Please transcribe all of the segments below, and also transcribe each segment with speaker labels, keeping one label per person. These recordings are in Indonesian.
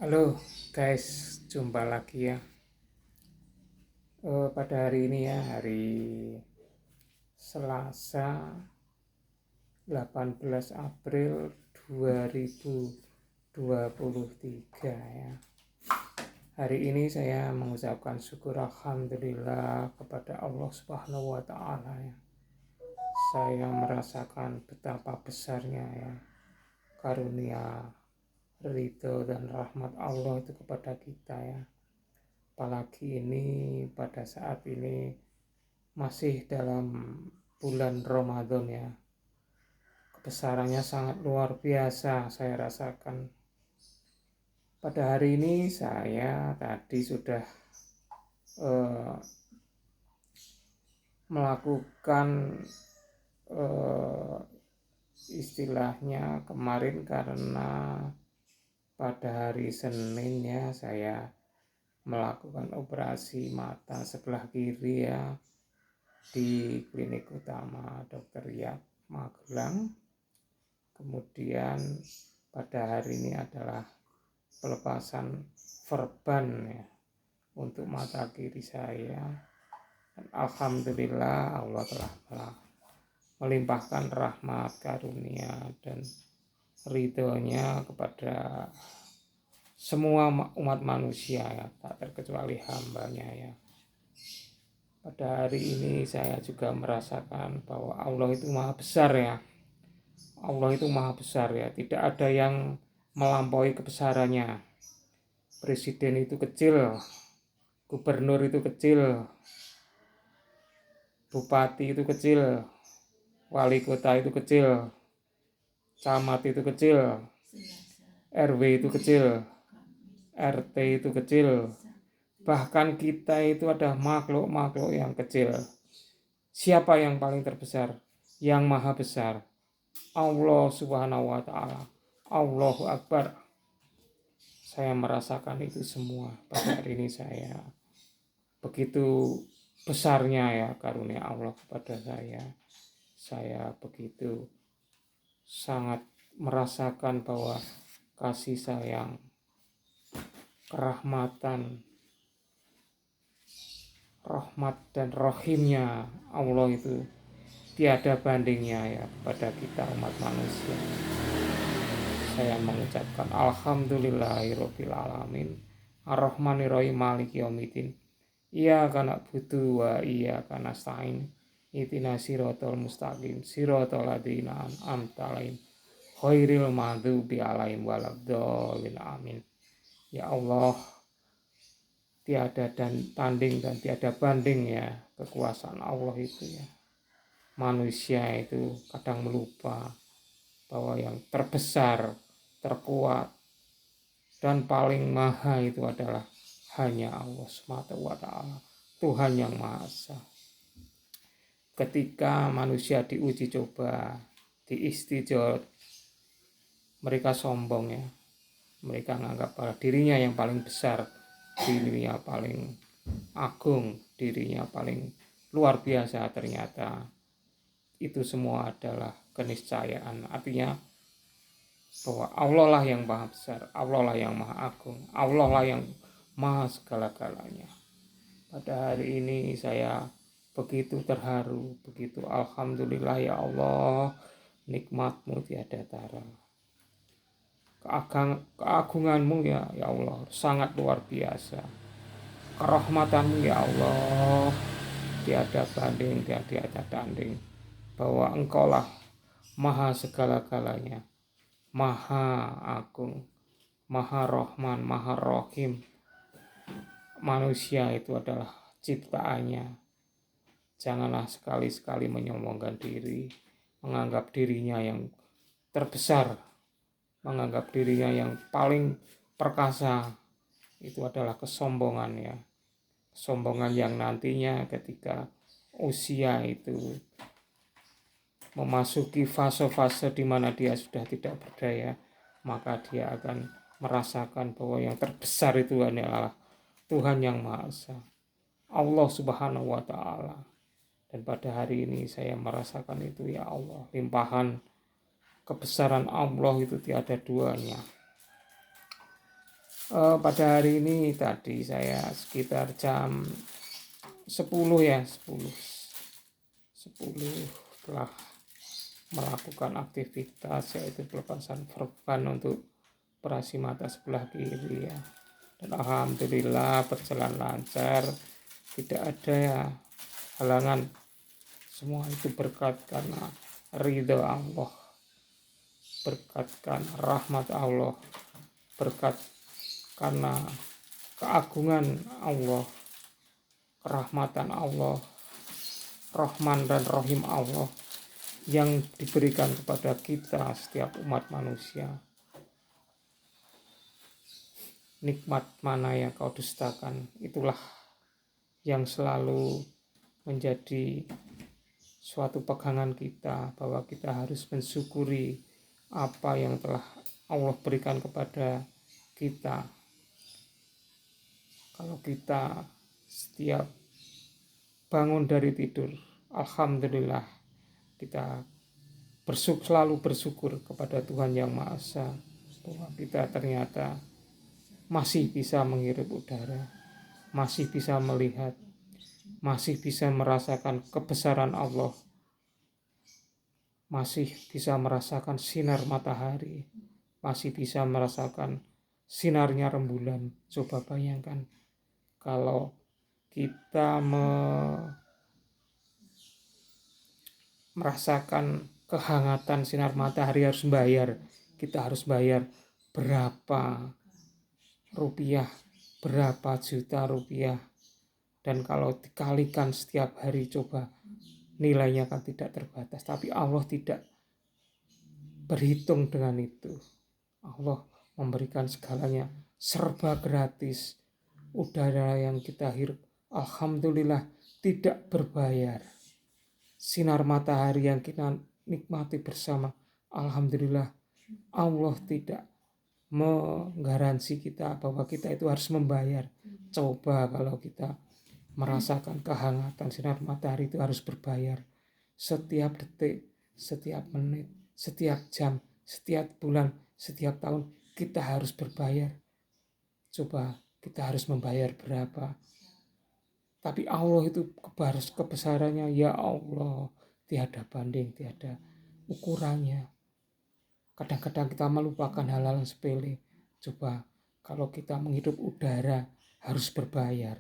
Speaker 1: Halo guys, jumpa lagi ya. Pada hari ini ya, hari Selasa 18 April 2023 ya. Hari ini saya mengucapkan syukur alhamdulillah kepada Allah Subhanahu wa taala ya. Saya merasakan betapa besarnya ya karunia, ridho dan rahmat Allah itu kepada kita ya. Apalagi ini pada saat ini masih dalam bulan Ramadan ya. Kebesarannya sangat luar biasa saya rasakan. Pada hari ini saya tadi sudah eh, melakukan eh, istilahnya kemarin, karena pada hari Senin ya saya melakukan operasi mata sebelah kiri ya di klinik utama Dr. Yap Magelang. Kemudian pada hari ini adalah pelepasan verban ya untuk mata kiri saya. Dan alhamdulillah Allah telah melimpahkan rahmat, karunia dan ridhonya kepada semua umat manusia ya, tak terkecuali hambanya ya. Pada hari ini saya juga merasakan bahwa Allah itu maha besar ya. Allah itu maha besar ya, tidak ada yang melampaui kebesarannya. Presiden itu kecil, gubernur itu kecil, bupati itu kecil, wali kota itu kecil, camat itu kecil, RW itu kecil, RT itu kecil. Bahkan kita itu ada makhluk-makhluk yang kecil. Siapa yang paling terbesar? Yang maha besar, Allah Subhanahu wa taala. Allahu Akbar. Saya merasakan itu semua pada hari ini. Saya begitu besarnya ya karunia Allah kepada saya. Saya begitu sangat merasakan bahwa kasih sayang, kerahmatan, rahmat dan rohimnya Allah itu tiada bandingnya ya pada kita umat manusia. Saya mengucapkan alhamdulillahirabbil alamin, arrahmanirrahim, maliki yaumiddin, iyyaka na'budu wa iyyaka nasta'in, ihdinas siratal mustaqim, siratal ladzina an'amta 'alaihim ghairil maghdubi 'alaihim waladdallin, amin. Ya Allah, tiada dan tanding dan tiada banding ya kekuasaan Allah itu ya. Manusia itu kadang melupa bahwa yang terbesar, terkuat, dan paling maha itu adalah hanya Allah semata wa ta'ala, Tuhan yang Maha Esa. Ketika manusia diuji coba, diistijot, mereka sombong ya. Mereka menganggap bahwa dirinya yang paling besar, dirinya paling agung, dirinya paling luar biasa. Ternyata itu semua adalah keniscayaan. Artinya bahwa Allah lah yang maha besar, Allah lah yang maha agung, Allah lah yang maha segala-galanya. Pada hari ini saya begitu terharu, begitu alhamdulillah ya Allah, nikmatmu tiada tara. Keagunganmu ya Allah sangat luar biasa. Kerahmatanmu ya Allah tiada banding, tiada tanding. Bahwa engkaulah maha segala-galanya, maha agung, maha rohman, maha rohim. Manusia itu adalah ciptaannya. Janganlah sekali-sekali menyombongkan diri, menganggap dirinya yang terbesar, menganggap dirinya yang paling perkasa. Itu adalah kesombongan ya. Kesombongan yang nantinya ketika usia itu memasuki fase-fase di mana dia sudah tidak berdaya, maka dia akan merasakan bahwa yang terbesar itu adalah Tuhan yang Maha Esa, Allah Subhanahu wa taala. Dan pada hari ini saya merasakan itu ya Allah, limpahan kebesaran Allah itu tiada duanya. Pada hari ini tadi saya sekitar jam 10 ya, 10 telah melakukan aktivitas yaitu pelepasan verban untuk operasi mata sebelah kiri ya. Dan alhamdulillah berjalan lancar, tidak ada ya halangan. Semua itu berkat karena ridho Allah, berkat karena rahmat Allah, berkat karena keagungan Allah, kerahmatan Allah, Rahman dan Rahim Allah yang diberikan kepada kita setiap umat manusia. Nikmat mana yang kau dustakan, itulah yang selalu menjadi suatu pegangan kita, bahwa kita harus mensyukuri apa yang telah Allah berikan kepada kita. Kalau kita setiap bangun dari tidur, alhamdulillah, kita selalu bersyukur kepada Tuhan Yang Maha Esa, bahwa kita ternyata masih bisa menghirup udara, masih bisa melihat, masih bisa merasakan kebesaran Allah, masih bisa merasakan sinar matahari, masih bisa merasakan sinarnya rembulan. Coba bayangkan kalau kita merasakan kehangatan sinar matahari harus bayar. Kita harus bayar berapa rupiah, berapa juta rupiah. Dan kalau dikalikan setiap hari, coba nilainya kan tidak terbatas. Tapi Allah tidak berhitung dengan itu. Allah memberikan segalanya serba gratis. Udara yang kita hirup, alhamdulillah, tidak berbayar. Sinar matahari yang kita nikmati bersama, alhamdulillah, Allah tidak menggaransi kita bahwa kita itu harus membayar. Coba kalau kita merasakan kehangatan sinar matahari itu harus berbayar. Setiap detik, setiap menit, setiap jam, setiap bulan, setiap tahun kita harus berbayar. Coba kita harus membayar berapa? Tapi Allah itu kebesarannya, ya Allah, tiada banding, tiada ukurannya. Kadang-kadang kita melupakan hal-hal sepele. Coba kalau kita menghirup udara harus berbayar.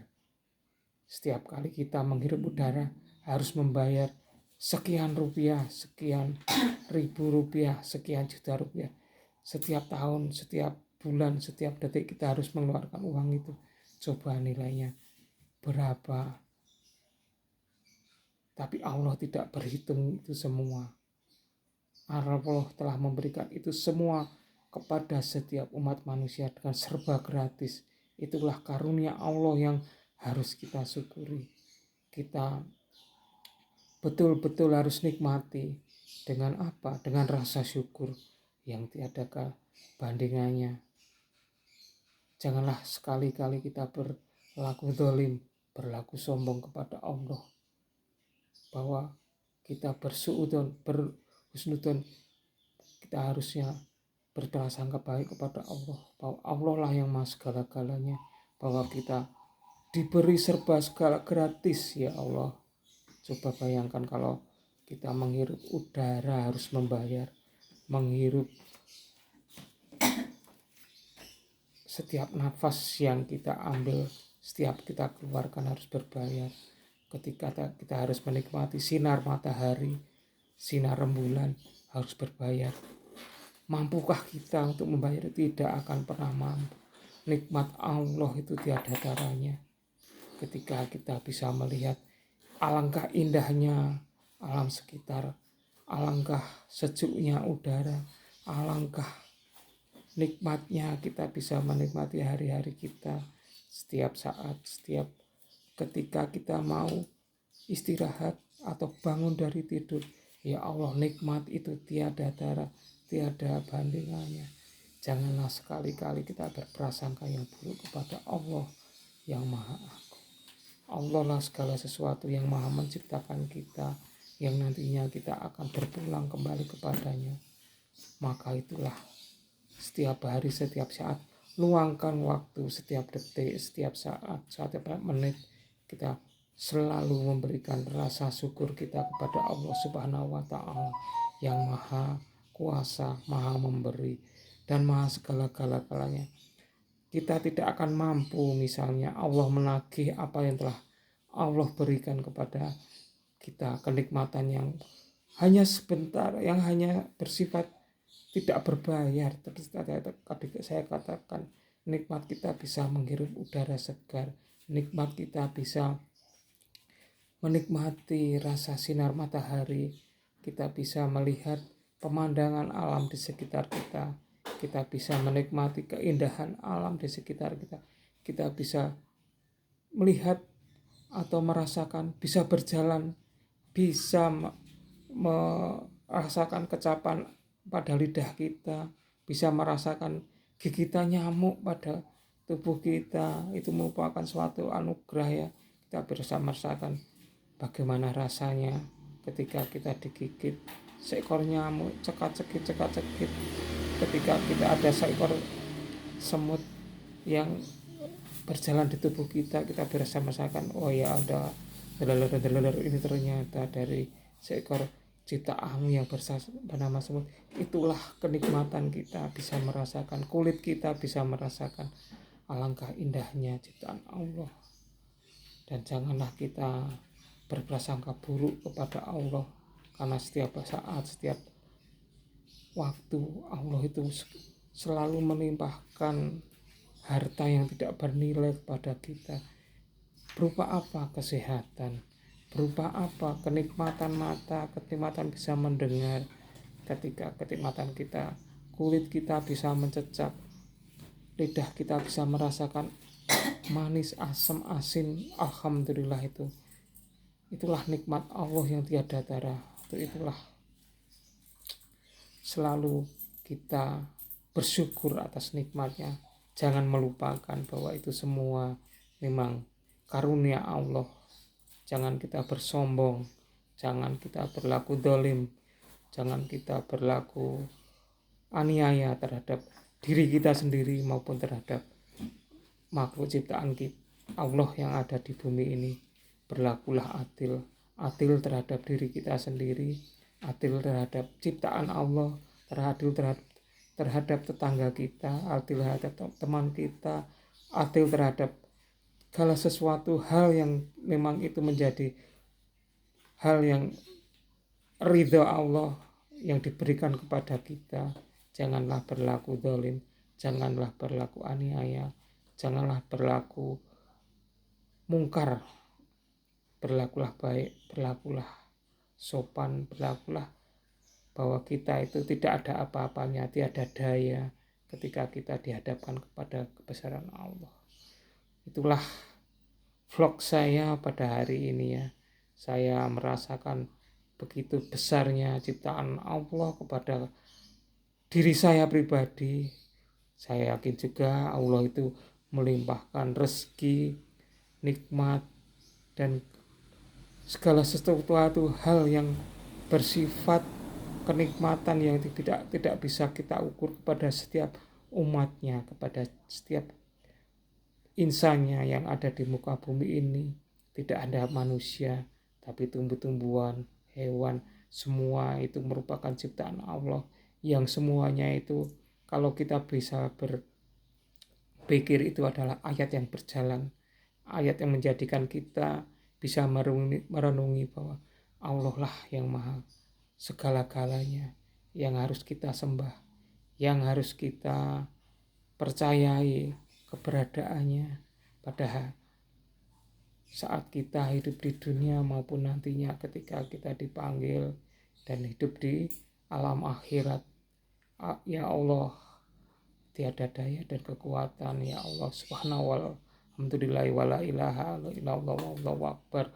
Speaker 1: Setiap kali kita menghirup udara harus membayar sekian rupiah, sekian ribu rupiah, sekian juta rupiah. Setiap tahun, setiap bulan, setiap detik kita harus mengeluarkan uang itu. Coba nilainya berapa? Tapi Allah tidak berhitung itu semua. Allah telah memberikan itu semua kepada setiap umat manusia dengan serba gratis. Itulah karunia Allah yang harus kita syukuri. Kita betul-betul harus nikmati dengan apa? Dengan rasa syukur yang tiada bandingannya. Janganlah sekali-kali kita berlaku zalim, berlaku sombong kepada Allah, bahwa kita berhusnudon, kita harusnya berprasangka baik kepada Allah, bahwa Allah lah yang maha segala-galanya, bahwa kita diberi serba segala gratis ya Allah. Coba bayangkan kalau kita menghirup udara harus membayar, menghirup setiap nafas yang kita ambil, setiap kita keluarkan harus berbayar. Ketika kita harus menikmati sinar matahari, sinar rembulan, harus berbayar. Mampukah kita untuk membayar? Tidak akan pernah mampu. Nikmat Allah itu tiada taranya. Ketika kita bisa melihat alangkah indahnya alam sekitar, alangkah sejuknya udara, alangkah nikmatnya kita bisa menikmati hari-hari kita setiap saat, setiap ketika kita mau istirahat atau bangun dari tidur. Ya Allah, nikmat itu tiada tara, tiada bandingannya. Janganlah sekali-kali kita berprasangka yang buruk kepada Allah yang Maha Agung. Allah lah segala sesuatu yang Maha menciptakan kita, yang nantinya kita akan berpulang kembali kepadanya. Maka itulah setiap hari, setiap saat luangkan waktu setiap detik, setiap saat, setiap menit kita selalu memberikan rasa syukur kita kepada Allah Subhanahu wa taala yang maha kuasa, maha memberi dan maha segala-galanya. Kita tidak akan mampu misalnya Allah menagih apa yang telah Allah berikan kepada kita, kenikmatan yang hanya sebentar, yang hanya bersifat tidak berbayar. Tadi saya katakan nikmat kita bisa menghirup udara segar, nikmat kita bisa menikmati rasa sinar matahari, kita bisa melihat pemandangan alam di sekitar kita, kita bisa menikmati keindahan alam di sekitar kita, kita bisa melihat atau merasakan, bisa berjalan, bisa merasakan kecapan pada lidah kita, bisa merasakan gigitan nyamuk pada tubuh kita. Itu merupakan suatu anugerah ya. Kita bisa merasakan bagaimana rasanya ketika kita digigit seekor nyamuk, cekat-cekit, ketika kita ada seekor semut yang berjalan di tubuh kita, kita bisa merasakan, oh ya ada deler ini ternyata dari seekor ciptaan yang bernama semut. Itulah kenikmatan kita, bisa merasakan, kulit kita bisa merasakan alangkah indahnya ciptaan Allah. Dan janganlah kita berprasangka buruk kepada Allah, karena setiap saat, setiap waktu Allah itu selalu melimpahkan harta yang tidak bernilai kepada kita. Berupa apa? Kesehatan. Berupa apa? Kenikmatan mata, kenikmatan bisa mendengar. Ketika kenikmatan kita, kulit kita bisa mencecap, lidah kita bisa merasakan manis, asam, asin. Alhamdulillah itu. Itulah nikmat Allah yang tiada tara. Itulah selalu kita bersyukur atas nikmatnya. Jangan melupakan bahwa itu semua memang karunia Allah. Jangan kita bersombong, jangan kita berlaku dolim, jangan kita berlaku aniaya terhadap diri kita sendiri maupun terhadap makhluk ciptaan Allah yang ada di bumi ini. Berlakulah adil terhadap diri kita sendiri, adil terhadap ciptaan Allah, terhadap tetangga kita, adil terhadap teman kita, adil terhadap segala sesuatu hal yang memang itu menjadi hal yang ridha Allah yang diberikan kepada kita. Janganlah berlaku zalim, janganlah berlaku aniaya, janganlah berlaku mungkar. Berlakulah baik, berlakulah sopan, berlakulah bahwa kita itu tidak ada apa-apanya, tiada daya ketika kita dihadapkan kepada kebesaran Allah. Itulah vlog saya pada hari ini ya. Saya merasakan begitu besarnya ciptaan Allah kepada diri saya pribadi. Saya yakin juga Allah itu melimpahkan rezeki, nikmat, dan segala sesuatu hal yang bersifat kenikmatan yang tidak bisa kita ukur kepada setiap umatnya, kepada setiap insannya yang ada di muka bumi ini. Tidak ada manusia, tapi tumbuh-tumbuhan, hewan, semua itu merupakan ciptaan Allah yang semuanya itu kalau kita bisa berpikir itu adalah ayat yang berjalan, ayat yang menjadikan kita bisa merenungi bahwa Allah lah yang maha segala-galanya, yang harus kita sembah, yang harus kita percayai keberadaannya pada saat kita hidup di dunia maupun nantinya ketika kita dipanggil dan hidup di alam akhirat. Ya Allah, tiada daya dan kekuatan, ya Allah subhanahu wa ta'ala, alhamdulillah wa la ilaha illallah wallahu akbar.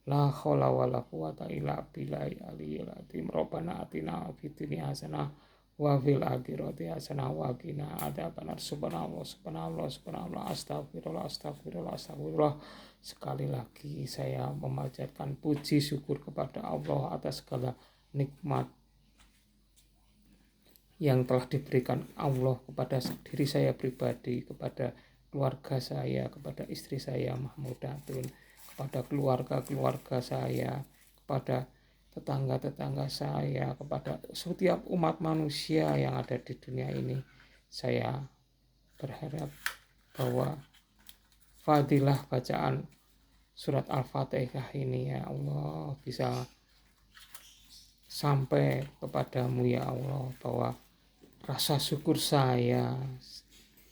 Speaker 1: La haula wala quwata illa billahi aliyil azim. Rabbana atina fid dunya hasanah wa fil akhirati hasanah wa qina adzabannar. Subhanallah, astagfirullah. Sekali lagi saya memanjatkan puji syukur kepada Allah atas segala nikmat yang telah diberikan Allah kepada diri saya pribadi, kepada keluarga saya, kepada istri saya Mahmudatun, kepada keluarga-keluarga saya, kepada tetangga-tetangga saya, kepada setiap umat manusia yang ada di dunia ini. Saya berharap bahwa fadilah bacaan surat Al-Fatihah ini ya Allah bisa sampai kepadamu ya Allah, bahwa rasa syukur saya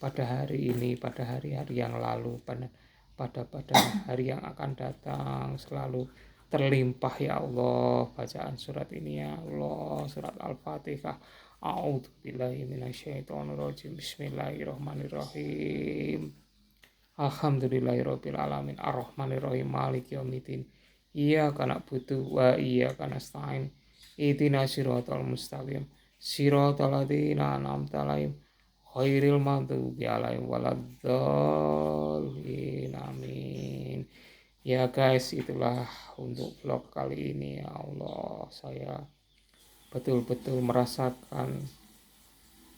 Speaker 1: pada hari ini, pada hari-hari yang lalu, pada hari yang akan datang selalu terlimpah ya Allah. Bacaan surat ini ya Allah, surat Al-Fatihah. A'udzubillahi minasyaitonirrajim. Bismillahirrahmanirrahim. Alhamdulillahirabbil alamin. Arrahmanirrahim. Maliki yaumiddin. Iyyaka na'budu wa iyyaka nasta'in. Ihdinas siratal mustaqim. Siratal ladzina an'amta 'alaihim ghairil maghdubi 'alaihim waladdallin. Amin. Ya guys, itulah untuk vlog kali ini ya Allah. Saya betul-betul merasakan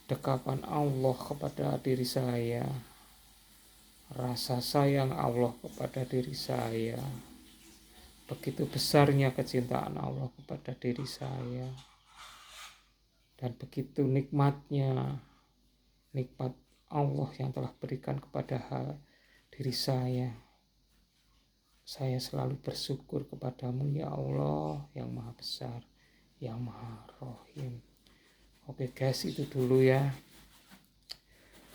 Speaker 1: dekapan Allah kepada diri saya, rasa sayang Allah kepada diri saya, begitu besarnya kecintaan Allah kepada diri saya, dan begitu nikmat Allah yang telah berikan kepada diri saya. Saya selalu bersyukur kepadamu ya Allah yang maha besar, yang maha rohim. Oke guys, itu dulu ya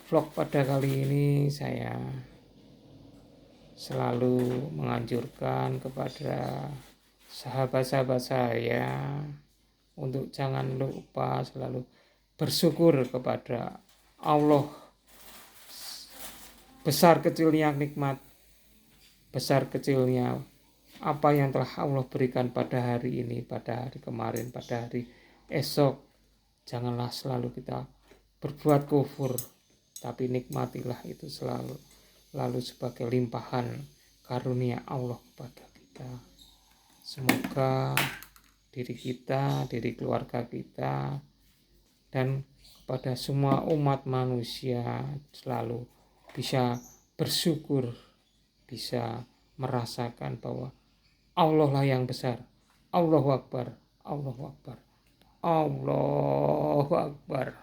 Speaker 1: vlog pada kali ini. Saya selalu menganjurkan kepada sahabat-sahabat saya untuk jangan lupa selalu bersyukur kepada Allah. Besar kecilnya nikmat, besar kecilnya apa yang telah Allah berikan pada hari ini, pada hari kemarin, pada hari esok, janganlah selalu kita berbuat kufur, tapi nikmatilah itu selalu sebagai limpahan karunia Allah kepada kita. Semoga diri kita, diri keluarga kita, dan kepada semua umat manusia selalu bisa bersyukur, bisa merasakan bahwa Allah lah yang besar. Allahu Akbar, Allahu Akbar, Allahu Akbar.